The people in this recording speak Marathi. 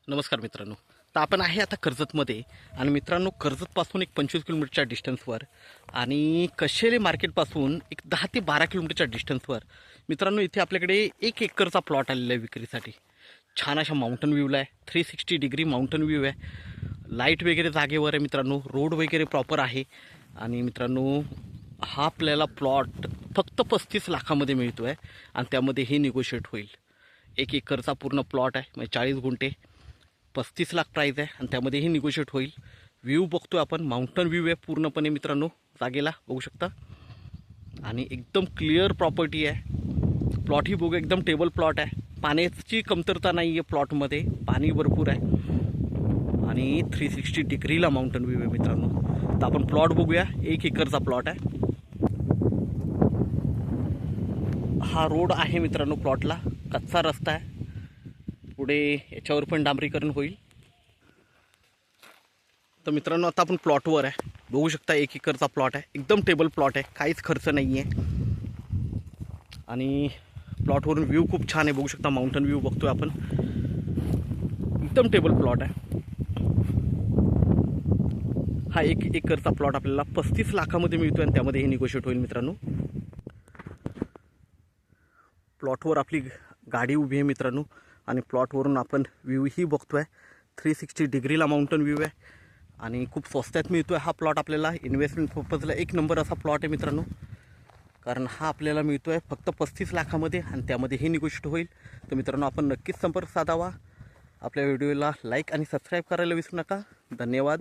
नमस्कार मित्रांनो. तर आपण आहे आता कर्जतमध्ये आणि मित्रांनो कर्जतपासून एक 25 किलोमीटरच्या डिस्टन्सवर आणि कशेले मार्केटपासून एक 10 ते 12 किलोमीटरच्या डिस्टन्सवर मित्रांनो इथे आपल्याकडे 1 एकरचा प्लॉट आलेला आहे विक्रीसाठी. छान अशा माउंटन व्ह्यूला आहे, 360 डिग्री माउंटन व्ह्यू आहे, लाईट वगैरे जागेवर आहे मित्रांनो, रोड वगैरे प्रॉपर आहे. आणि मित्रांनो हा आपल्याला प्लॉट फक्त 35 लाखामध्ये मिळतो आहे आणि त्यामध्ये हे निगोशिएट होईल. 1 एकरचा पूर्ण प्लॉट आहे, म्हणजे 40 गुंठे, 35 लाख प्राईज आहे आणि त्यामध्येही निगोशिएट होईल. व्ह्यू बघतो आपण, माउंटन व्ह्यू आहे पूर्णपणे मित्रांनो, जागेला बघू शकता आणि एकदम क्लिअर प्रॉपर्टी आहे. प्लॉटही बघू, एकदम टेबल प्लॉट आहे, पाण्याची कमतरता नाही आहे प्लॉटमध्ये, पाणी भरपूर आहे आणि 360 डिग्रीला माउंटन व्ह्यू आहे मित्रांनो. तर आपण प्लॉट बघूया. 1 एकरचा प्लॉट आहे. हा रोड आहे मित्रांनो, प्लॉटला कच्चा रस्ता आहे, पुढे याच्यावर पण डांबरीकरण होईल. तर मित्रांनो आता आपण प्लॉटवर आहे, बघू शकता 1 एकरचा प्लॉट आहे, एकदम टेबल प्लॉट आहे, काहीच खर्च नाही आहे आणि प्लॉटवरून व्ह्यू खूप छान आहे, बघू शकता माउंटन व्ह्यू बघतोय आपण, एकदम टेबल प्लॉट आहे. हा 1 एकरचा प्लॉट आपल्याला 35 लाखामध्ये मिळतो आणि त्यामध्ये हे निगोशिएट होईल मित्रांनो. प्लॉटवर आपली गाडी उभी आहे मित्रांनो आणि प्लॉटवरून आपण व्ह्यूही बघतोय. 360 डिग्रीला माउंटन व्ह्यू आहे आणि खूप स्वस्तात मिळतो आहे हा प्लॉट आपल्याला. इन्व्हेस्टमेंट पर्पजला एक नंबर असा प्लॉट आहे मित्रांनो, कारण हा आपल्याला मिळतो आहे फक्त 35 लाखामध्ये आणि त्यामध्ये हे निगोशिएट होईल. तर मित्रांनो आपण नक्कीच संपर्क साधावा. आपल्या व्हिडिओला लाईक आणि सबस्क्राईब करायला विसरू नका. धन्यवाद.